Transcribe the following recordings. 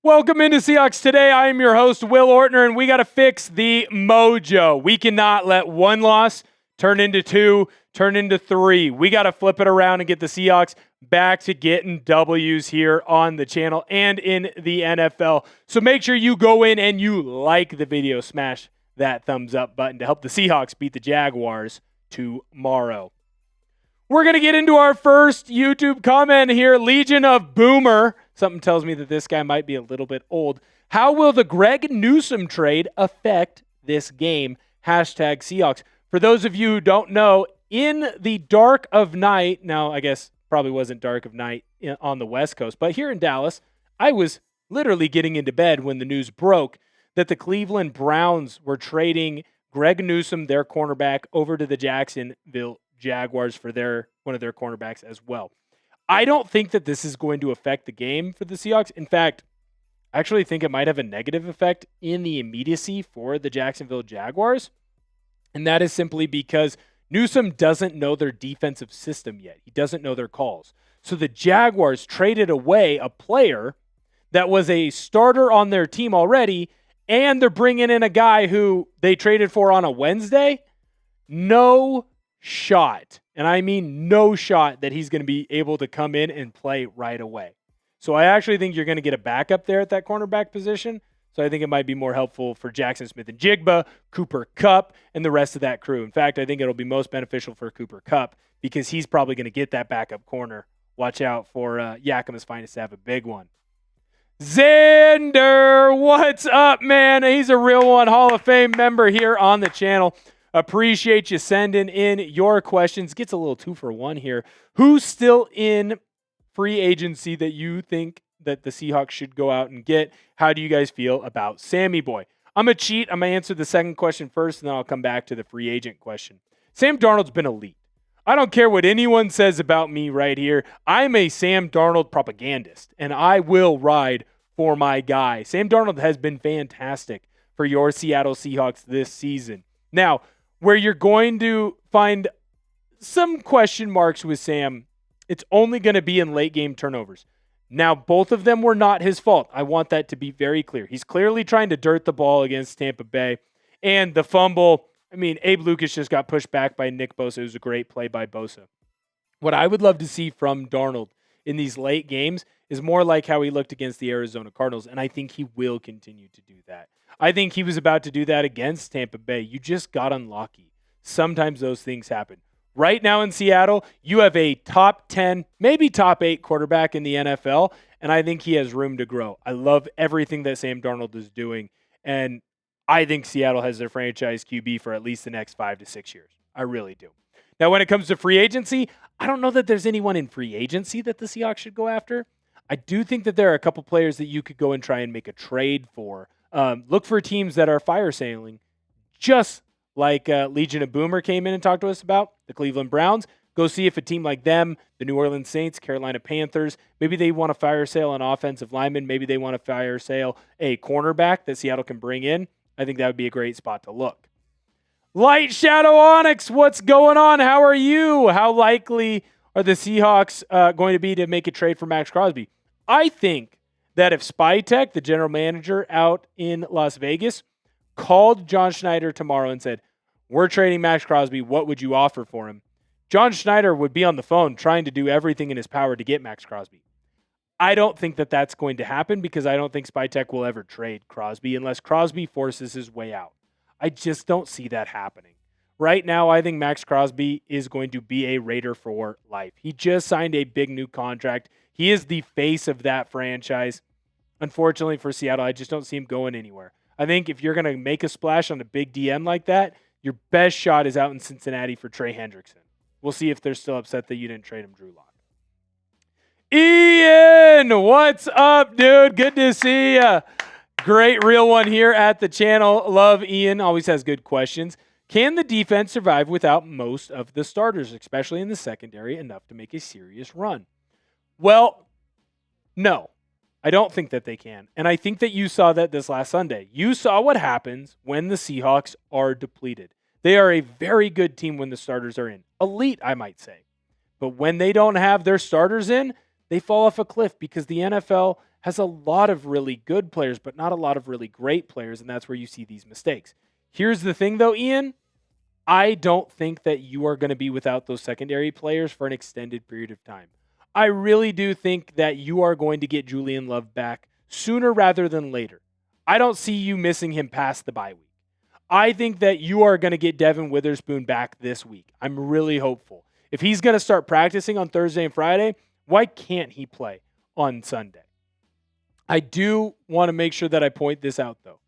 Welcome into Seahawks Today. I am your host, Will Ortner, and we got to fix the mojo. We cannot let one loss turn into two, turn into three. We got to flip it around and get the Seahawks back to getting W's here on the channel and in the NFL. So make sure you go in and you like the video. Smash that thumbs up button to help the Seahawks beat the Jaguars tomorrow. We're going to get into our first YouTube comment here. Legion of Boomer. Something tells me that this guy might be a little bit old. How will the Greg Newsome trade affect this game? Hashtag Seahawks. For those of you who don't know, in the dark of night, now I guess probably wasn't dark of night on the West Coast, but here in Dallas, I was literally getting into bed when the news broke that the Cleveland Browns were trading Greg Newsome, their cornerback, over to the Jacksonville Jaguars for one of their cornerbacks as well. I don't think that this is going to affect the game for the Seahawks. In fact, I actually think it might have a negative effect in the immediacy for the Jacksonville Jaguars. And that is simply because Newsome doesn't know their defensive system yet. He doesn't know their calls. So the Jaguars traded away a player that was a starter on their team already, and they're bringing in a guy who they traded for on a Wednesday. No shot, and I mean no shot, that he's going to be able to come in and play right away. So I actually think you're going to get a backup there at that cornerback position. So I think it might be more helpful for Jackson Smith-Njigba, Cooper Kupp, and the rest of that crew. In fact, I think it'll be most beneficial for Cooper Kupp because he's probably going to get that backup corner. Watch out for Yakima's Finest to have a big one. Xander, what's up, man? He's a real one, Hall of Fame member here on the channel. Appreciate you sending in your questions. Gets a little 2-for-1 here. Who's still in free agency that you think that the Seahawks should go out and get? How do you guys feel about Sammy Boy? I'm going to cheat. I'm going to answer the second question first, and then I'll come back to the free agent question. Sam Darnold's been elite. I don't care what anyone says about me right here. I'm a Sam Darnold propagandist, and I will ride for my guy. Sam Darnold has been fantastic for your Seattle Seahawks this season. Now, where you're going to find some question marks with Sam, it's only going to be in late game turnovers. Now, both of them were not his fault. I want that to be very clear. He's clearly trying to dirt the ball against Tampa Bay. And the fumble, I mean, Abe Lucas just got pushed back by Nick Bosa. It was a great play by Bosa. What I would love to see from Darnold in these late games is more like how he looked against the Arizona Cardinals, and I think he will continue to do that. I think he was about to do that against Tampa Bay. You just got unlucky. Sometimes those things happen. Right now in Seattle, you have a top 10, maybe top 8 quarterback in the NFL, and I think he has room to grow. I love everything that Sam Darnold is doing, and I think Seattle has their franchise QB for at least the next 5 to 6 years. I really do. Now, when it comes to free agency, I don't know that there's anyone in free agency that the Seahawks should go after. I do think that there are a couple players that you could go and try and make a trade for. Look for teams that are fire sailing, just like Legion of Boomer came in and talked to us about, the Cleveland Browns. Go see if a team like them, the New Orleans Saints, Carolina Panthers, maybe they want to fire sale an offensive lineman. Maybe they want to fire sale a cornerback that Seattle can bring in. I think that would be a great spot to look. Light Shadow Onyx, what's going on? How are you? How likely are the Seahawks going to be to make a trade for Maxx Crosby? I think that if Spytech, the general manager out in Las Vegas, called John Schneider tomorrow and said, we're trading Maxx Crosby, what would you offer for him? John Schneider would be on the phone trying to do everything in his power to get Maxx Crosby. I don't think that that's going to happen because I don't think Spytech will ever trade Crosby unless Crosby forces his way out. I just don't see that happening. Right now, I think Maxx Crosby is going to be a Raider for life. He just signed a big new contract. He is the face of that franchise. Unfortunately for Seattle, I just don't see him going anywhere. I think if you're going to make a splash on a big DM like that, your best shot is out in Cincinnati for Trey Hendrickson. We'll see if they're still upset that you didn't trade him, Drew Lock. Ian, what's up, dude? Good to see you. Great real one here at the channel. Love Ian. Always has good questions. Can the defense survive without most of the starters, especially in the secondary, enough to make a serious run? Well, no. I don't think that they can. And I think that you saw that this last Sunday. You saw what happens when the Seahawks are depleted. They are a very good team when the starters are in. Elite, I might say. But when they don't have their starters in, they fall off a cliff because the NFL has a lot of really good players, but not a lot of really great players, and that's where you see these mistakes. Here's the thing, though, Ian. I don't think that you are going to be without those secondary players for an extended period of time. I really do think that you are going to get Julian Love back sooner rather than later. I don't see you missing him past the bye week. I think that you are going to get Devin Witherspoon back this week. I'm really hopeful. If he's going to start practicing on Thursday and Friday, why can't he play on Sunday? I do want to make sure that I point this out, though.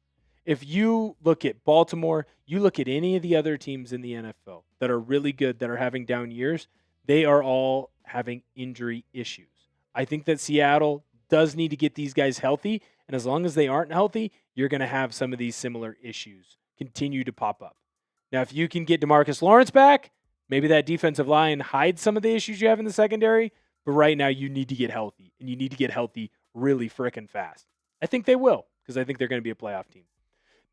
If you look at Baltimore, you look at any of the other teams in the NFL that are really good, that are having down years, they are all having injury issues. I think that Seattle does need to get these guys healthy, and as long as they aren't healthy, you're going to have some of these similar issues continue to pop up. Now, if you can get DeMarcus Lawrence back, maybe that defensive line hides some of the issues you have in the secondary, but right now you need to get healthy, and you need to get healthy really frickin' fast. I think they will, because I think they're going to be a playoff team.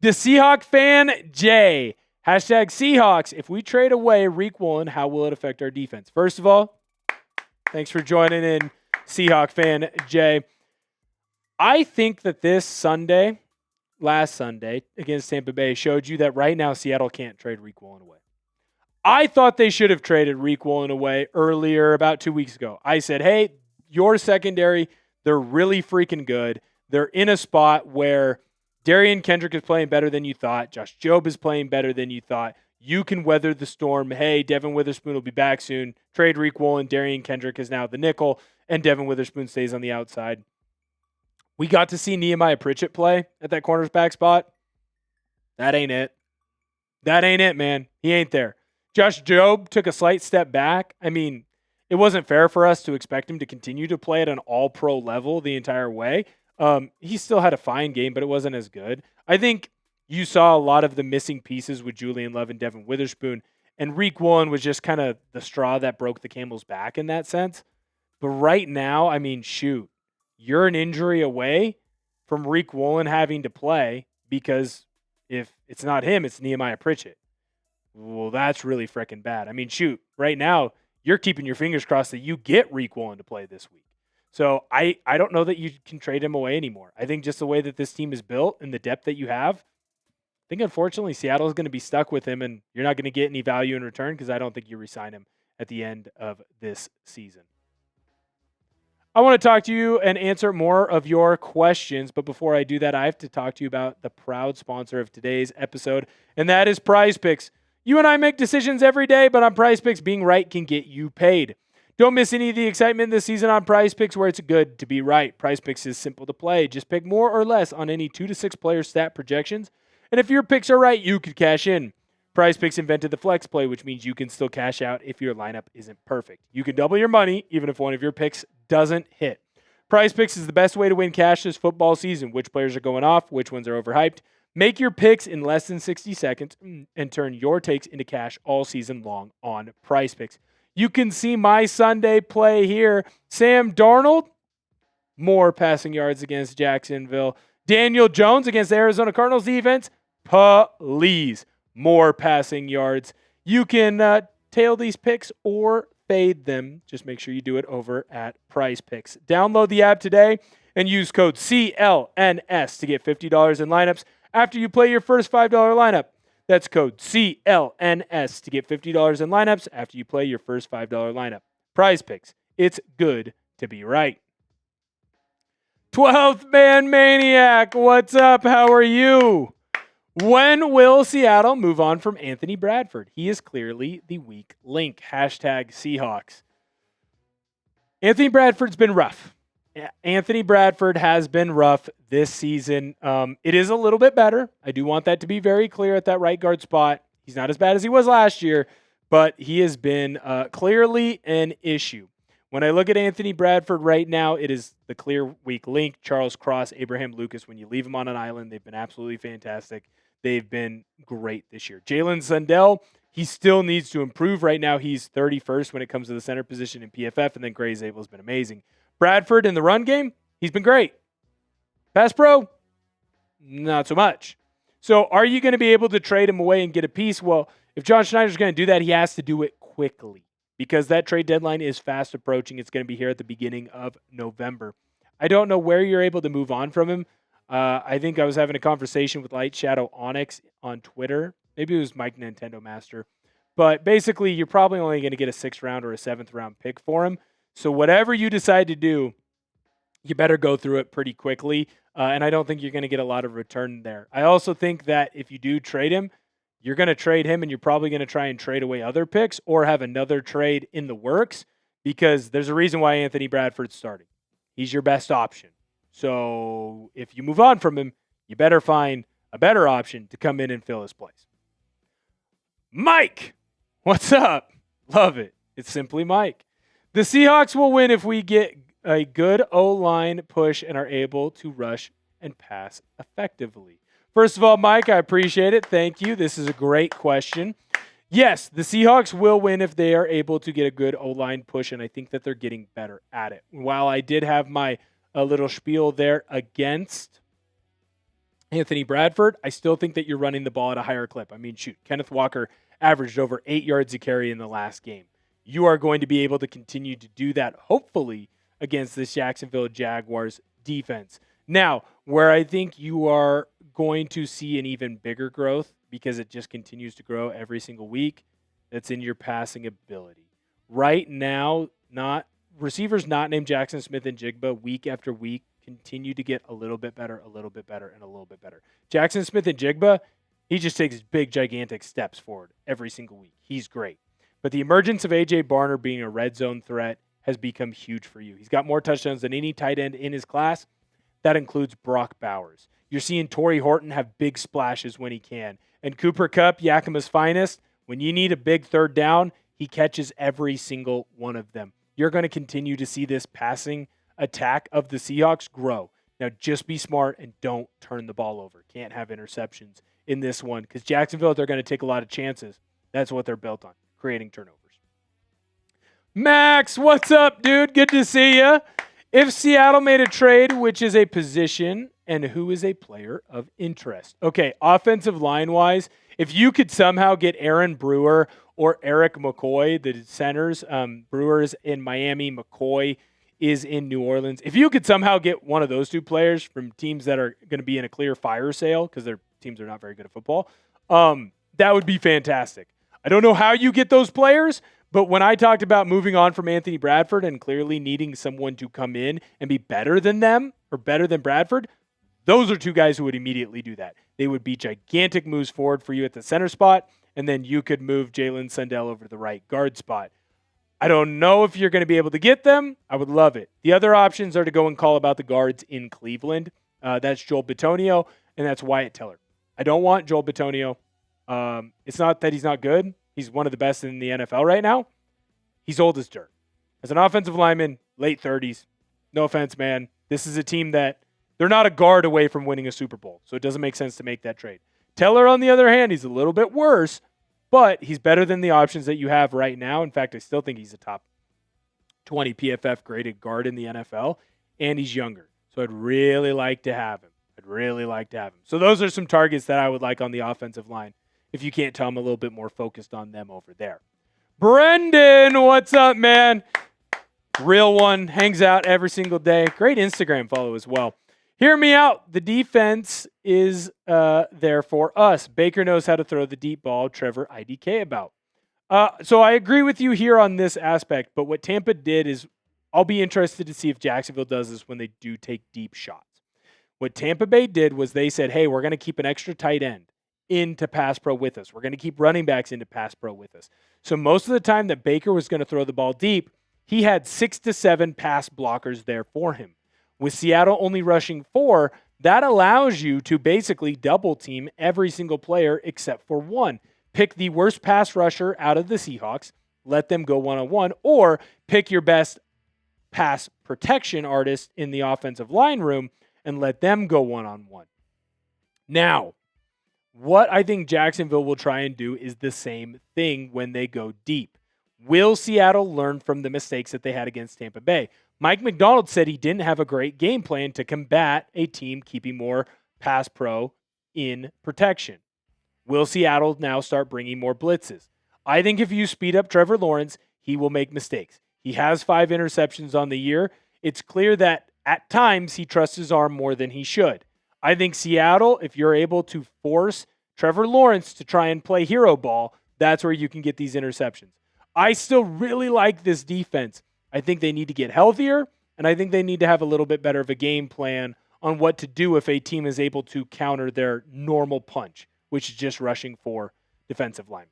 The Seahawk fan, Jay. Hashtag Seahawks. If we trade away Riq Woolen, how will it affect our defense? First of all, thanks for joining in, Seahawk fan, Jay. I think that this Sunday, last Sunday, against Tampa Bay, showed you that right now Seattle can't trade Riq Woolen away. I thought they should have traded Riq Woolen away earlier, about 2 weeks ago. I said, hey, your secondary, they're really freaking good. They're in a spot where Darian Kendrick is playing better than you thought. Josh Jobe is playing better than you thought. You can weather the storm. Hey, Devin Witherspoon will be back soon. Trade Riq Woolen. Darian Kendrick is now the nickel, and Devin Witherspoon stays on the outside. We got to see Nehemiah Pritchett play at that cornerback spot. That ain't it. That ain't it, man. He ain't there. Josh Jobe took a slight step back. I mean, it wasn't fair for us to expect him to continue to play at an all-pro level the entire way. He still had a fine game, but it wasn't as good. I think you saw a lot of the missing pieces with Julian Love and Devin Witherspoon, and Riq Woolen was just kind of the straw that broke the camel's back in that sense. But right now, I mean, shoot, you're an injury away from Riq Woolen having to play because if it's not him, it's Nehemiah Pritchett. Well, that's really freaking bad. I mean, shoot, right now, you're keeping your fingers crossed that you get Riq Woolen to play this week. So I don't know that you can trade him away anymore. I think just the way that this team is built and the depth that you have, I think unfortunately Seattle is going to be stuck with him, and you're not going to get any value in return because I don't think you re-sign him at the end of this season. I want to talk to you and answer more of your questions, but before I do that, I have to talk to you about the proud sponsor of today's episode, and that is Prize Picks. You and I make decisions every day, but on Prize Picks, being right can get you paid. Don't miss any of the excitement this season on Prize Picks, where it's good to be right. Prize Picks is simple to play. Just pick more or less on any 2 to 6 player stat projections, and if your picks are right, you could cash in. Prize Picks invented the flex play, which means you can still cash out if your lineup isn't perfect. You can double your money even if one of your picks doesn't hit. Prize Picks is the best way to win cash this football season. Which players are going off, which ones are overhyped. Make your picks in less than 60 seconds and turn your takes into cash all season long on Prize Picks. You can see my Sunday play here. Sam Darnold, more passing yards against Jacksonville. Daniel Jones against the Arizona Cardinals defense. Please, more passing yards. You can tail these picks or fade them. Just make sure you do it over at Prize Picks. Download the app today and use code CLNS to get $50 in lineups after you play your first $5 lineup. That's code CLNS to get $50 in lineups after you play your first $5 lineup. Prize Picks. It's good to be right. 12th Man Maniac, what's up? How are you? When will Seattle move on from Anthony Bradford? He is clearly the weak link. Hashtag Seahawks. Anthony Bradford's been rough. Anthony Bradford has been rough this season. It is a little bit better. I do want that to be very clear at that right guard spot. He's not as bad as he was last year, but he has been clearly an issue. When I look at Anthony Bradford right now, it is the clear weak link. Charles Cross, Abraham Lucas, when you leave them on an island, they've been absolutely fantastic. They've been great this year. Jalen Sundell, he still needs to improve. Right now, he's 31st when it comes to the center position in PFF, and then Gray Zabel has been amazing. Bradford in the run game, he's been great. Pass pro, not so much. So are you going to be able to trade him away and get a piece? Well, if John Schneider's going to do that, he has to do it quickly because that trade deadline is fast approaching. It's going to be here at the beginning of November. I don't know where you're able to move on from him. I think I was having a conversation with Light Shadow Onyx on Twitter. Maybe it was Mike Nintendo Master. But basically, you're probably only going to get a 6th round or a 7th round pick for him. So whatever you decide to do, you better go through it pretty quickly. And I don't think you're going to get a lot of return there. I also think that if you do trade him, you're going to trade him and you're probably going to try and trade away other picks or have another trade in the works, because there's a reason why Anthony Bradford's starting. He's your best option. So if you move on from him, you better find a better option to come in and fill his place. Mike, what's up? Love it. It's simply Mike. The Seahawks will win if we get a good O-line push and are able to rush and pass effectively. First of all, Mike, I appreciate it. Thank you. This is a great question. Yes, the Seahawks will win if they are able to get a good O-line push, and I think that they're getting better at it. While I did have my little spiel there against Anthony Bradford, I still think that you're running the ball at a higher clip. I mean, shoot, Kenneth Walker averaged over 8 yards a carry in the last game. You are going to be able to continue to do that, hopefully, against this Jacksonville Jaguars defense. Now, where I think you are going to see an even bigger growth, because it just continues to grow every single week, that's in your passing ability. Right now, receivers not named Jackson Smith-Njigba week after week continue to get a little bit better, and a little bit better. Jackson Smith-Njigba, he just takes big, gigantic steps forward every single week. He's great. But the emergence of A.J. Barner being a red zone threat has become huge for you. He's got more touchdowns than any tight end in his class. That includes Brock Bowers. You're seeing Tory Horton have big splashes when he can. And Cooper Kupp, Yakima's finest, when you need a big third down, he catches every single one of them. You're going to continue to see this passing attack of the Seahawks grow. Now, just be smart and don't turn the ball over. Can't have interceptions in this one, because Jacksonville, they're going to take a lot of chances. That's what they're built on, creating turnovers. Max, what's up, dude? Good to see you. If Seattle made a trade, which is a position, and who is a player of interest? Okay, offensive line-wise, if you could somehow get Aaron Brewer or Eric McCoy, the centers, Brewer's in Miami, McCoy is in New Orleans. If you could somehow get one of those two players from teams that are going to be in a clear fire sale, because their teams are not very good at football, that would be fantastic. I don't know how you get those players, but when I talked about moving on from Anthony Bradford and clearly needing someone to come in and be better than them or better than Bradford, those are two guys who would immediately do that. They would be gigantic moves forward for you at the center spot, and then you could move Jalen Sundell over to the right guard spot. I don't know if you're going to be able to get them. I would love it. The other options are to go and call about the guards in Cleveland. That's Joel Bitonio, and that's Wyatt Teller. I don't want Joel Bitonio. It's not that he's not good. He's one of the best in the NFL right now. He's old as dirt. As an offensive lineman, late 30s. No offense, man. This is a team that they're not a guard away from winning a Super Bowl, so it doesn't make sense to make that trade. Teller, on the other hand, he's a little bit worse, but he's better than the options that you have right now. In fact, I still think he's a top 20 PFF graded guard in the NFL, and he's younger. So I'd really like to have him. So those are some targets that I would like on the offensive line, if you can't tell, I'm a little bit more focused on them over there. Brendan, what's up, man? Real one, hangs out every single day. Great Instagram follow as well. Hear me out. The defense is there for us. Baker knows how to throw the deep ball. Trevor IDK about. So I agree with you here on this aspect, but what Tampa did is, I'll be interested to see if Jacksonville does this when they do take deep shots. What Tampa Bay did was they said, hey, we're going to keep an extra tight end into pass pro with us. We're going to keep running backs into pass pro with us. So most of the time that Baker was going to throw the ball deep, he had 6 to 7 pass blockers there for him. With Seattle only rushing 4, that allows you to basically double team every single player except for one. Pick the worst pass rusher out of the Seahawks, let them go one-on-one, or pick your best pass protection artist in the offensive line room and let them go one-on-one. Now, what I think Jacksonville will try and do is the same thing when they go deep. Will Seattle learn from the mistakes that they had against Tampa Bay? Mike McDonald said he didn't have a great game plan to combat a team keeping more pass pro in protection. Will Seattle now start bringing more blitzes? I think if you speed up Trevor Lawrence, He will make mistakes. He has 5 interceptions on the year. It's clear that at times he trusts his arm more than he should. I think Seattle, if you're able to force Trevor Lawrence to try and play hero ball, that's where you can get these interceptions. I still really like this defense. I think they need to get healthier, and I think they need to have a little bit better of a game plan on what to do if a team is able to counter their normal punch, which is just rushing for defensive linemen.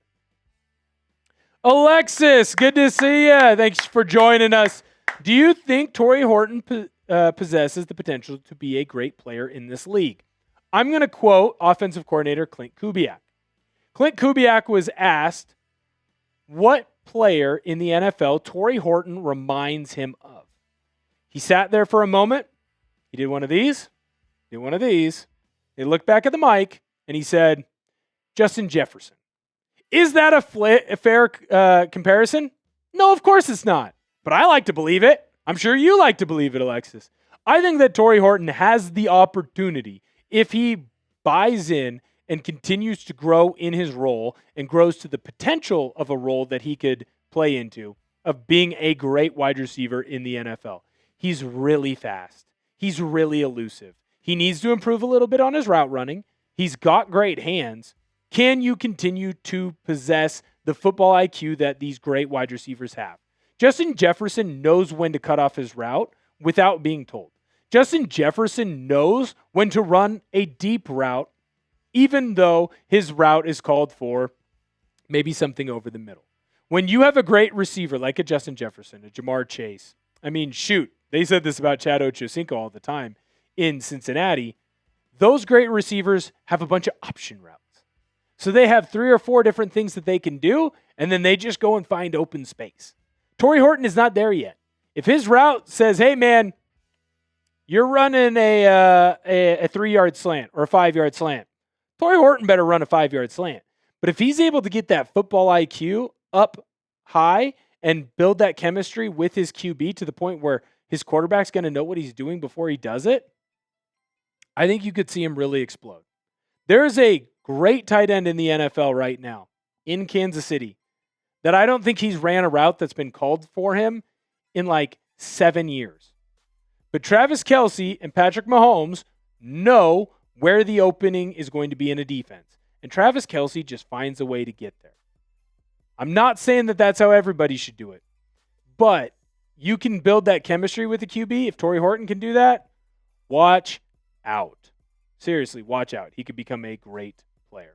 Alexis, good to see you. Thanks for joining us. Do you think Tory Horton possesses the potential to be a great player in this league? I'm going to quote offensive coordinator Clint Kubiak. Clint Kubiak was asked what player in the NFL Tory Horton reminds him of. He sat there for a moment. He did one of these. Did one of these. He looked back at the mic, and he said, Justin Jefferson. Is that a fair comparison? No, of course it's not. But I like to believe it. I'm sure you like to believe it, Alexis. I think that Tory Horton has the opportunity, if he buys in and continues to grow in his role and grows to the potential of a role that he could play into, of being a great wide receiver in the NFL. He's really fast. He's really elusive. He needs to improve a little bit on his route running. He's got great hands. Can you continue to possess the football IQ that these great wide receivers have? Justin Jefferson knows when to cut off his route without being told. Justin Jefferson knows when to run a deep route, even though his route is called for maybe something over the middle. When you have a great receiver like a Justin Jefferson, a Jamar Chase, I mean, shoot, they said this about Chad Ochocinco all the time in Cincinnati. Those great receivers have a bunch of option routes. So they have 3 or 4 different things that they can do, and then they just go and find open space. Tory Horton is not there yet. If his route says, hey, man, you're running a 3-yard slant or a 5-yard slant, Tory Horton better run a 5-yard slant. But if he's able to get that football IQ up high and build that chemistry with his QB to the point where his quarterback's going to know what he's doing before he does it, I think you could see him really explode. There is a great tight end in the NFL right now in Kansas City that I don't think he's ran a route that's been called for him in like 7 years. But Travis Kelce and Patrick Mahomes know where the opening is going to be in a defense. And Travis Kelce just finds a way to get there. I'm not saying that that's how everybody should do it. But you can build that chemistry with the QB. If Tory Horton can do that, watch out. Seriously, watch out. He could become a great player.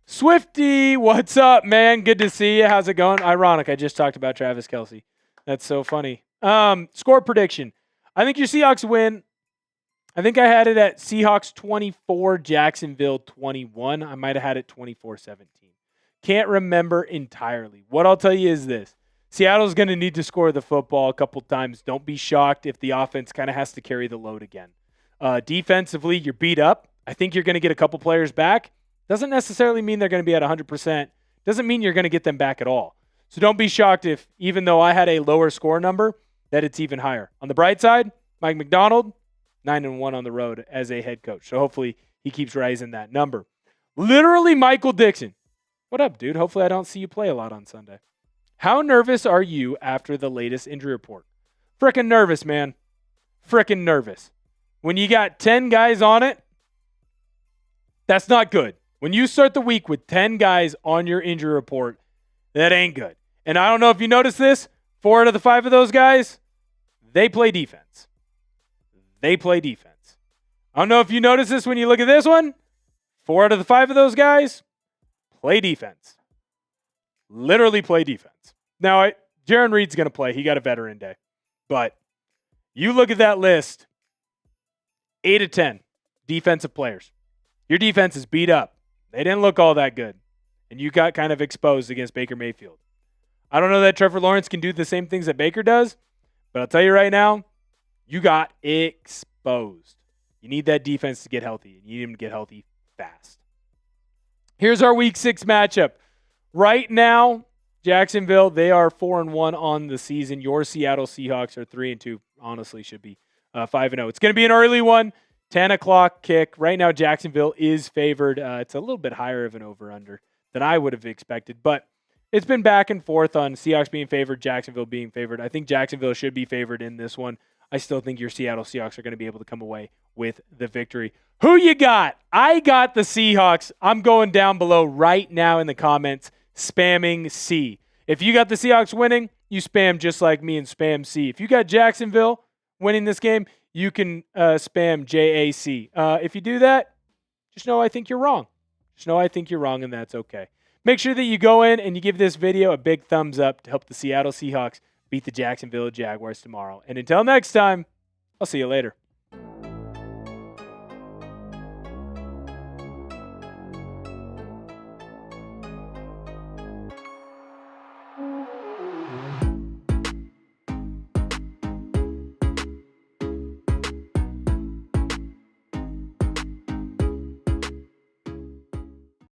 Swifty, what's up, man? Good to see you. How's it going? Ironic, I just talked about Travis Kelce. That's so funny. Score prediction. I think your Seahawks win. I think I had it at Seahawks 24, Jacksonville 21. I might have had it 24-17. Can't remember entirely. What I'll tell you is this. Seattle's going to need to score the football a couple times. Don't be shocked if the offense kind of has to carry the load again. Defensively, you're beat up. I think you're going to get a couple players back. Doesn't necessarily mean they're going to be at 100%. Doesn't mean you're going to get them back at all. So don't be shocked if, even though I had a lower score number, that it's even higher. On the bright side, Mike McDonald, 9-1 on the road as a head coach. So hopefully he keeps rising that number. Literally Michael Dixon. What up, dude? Hopefully I don't see you play a lot on Sunday. How nervous are you after the latest injury report? Frickin' nervous, man. Frickin' nervous. When you got 10 guys on it, that's not good. When you start the week with 10 guys on your injury report, that ain't good. And I don't know if you noticed this, 4 out of the 5 of those guys, they play defense. They play defense. I don't know if you noticed this when you look at this one. 4 out of the 5 of those guys play defense. Literally play defense. Now, Jaron Reed's going to play. He got a veteran day. But you look at that list, 8 of 10 defensive players. Your defense is beat up. They didn't look all that good. And you got kind of exposed against Baker Mayfield. I don't know that Trevor Lawrence can do the same things that Baker does, but I'll tell you right now, you got exposed. You need that defense to get healthy. You need him to get healthy fast. Here's our Week 6 matchup. Right now, Jacksonville, they are 4-1 on the season. Your Seattle Seahawks are 3-2. Honestly, should be 5-0. It's going to be an early one, 10 o'clock kick. Right now, Jacksonville is favored. It's a little bit higher of an over-under than I would have expected, but it's been back and forth on Seahawks being favored, Jacksonville being favored. I think Jacksonville should be favored in this one. I still think your Seattle Seahawks are going to be able to come away with the victory. Who you got? I got the Seahawks. I'm going down below right now in the comments, spamming C. If you got the Seahawks winning, you spam just like me and spam C. If you got Jacksonville winning this game, you can spam JAC. If you do that, just know I think you're wrong. Just know I think you're wrong, and that's okay. Make sure that you go in and you give this video a big thumbs up to help the Seattle Seahawks beat the Jacksonville Jaguars tomorrow. And until next time, I'll see you later.